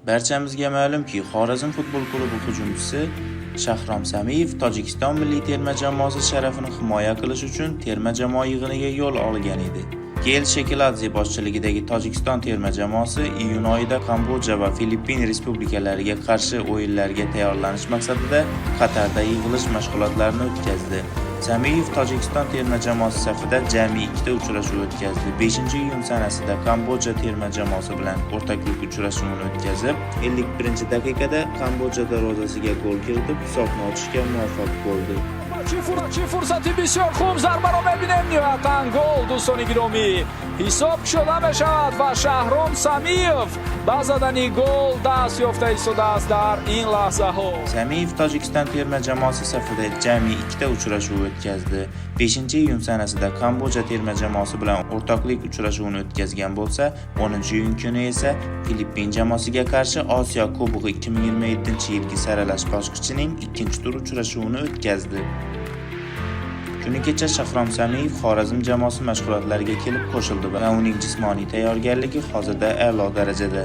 Barchamizga ma'lumki, Xorazm futbol klubi hujumchisi Shahrom Samiyev Tojikiston milliy terma jamoasi sharafini himoya qilish uchun terma jamoa yig'iniga yo'l olgan edi. Gel Shekeladze boshchiligidagi Tojikiston terma jamoasi iyun oyida Kamboja va Filippin respublikalariga qarshi o'yinlarga tayyorlanish maqsadida Qatarda yig'ilish mashg'ulotlarini o'tkazdi. Samiyev Tojikiston terma jamoasi safida jami 2 uchrashuv o'tkazdi. 5-iyun sanasida Kamboja terma jamoasi bilan o'rtoqlik uchrashuvini o'tkazib, 51-daqiqada Kamboja darvozasiga gol kiritib, hisobni ochishga muvaffaq bo'ldi. چه فرصتی بسیار خوب ضربه را می‌بینیم نهایتاً گل دوستان گرامی حساب شده میشود و شهرام سمیف با زدن گل دست یافته ایستاده است در این لحظه ها. Samiyev Tojikiston terma jamoasi safida jami 2 uchrashuv o'tkazdi. 5-iyun sanasida Kamboja terma jamoasi bilan o'rtoqlik uchrashuvini o'tkazgan bo'lsa, 10-iyun kuni esa Filippin jamoasiga qarshi Osiyo Kubogi 2027-yilgi saralash bosqichining 2-tur uchrashuvini o'tkazdi. Kuni kecha Shahrom Samiyev Xorazm jamoasi mashg'ulotlariga kelib qo'shildi va uning jismoniy tayyorgarligi hozirda a'lo darajada.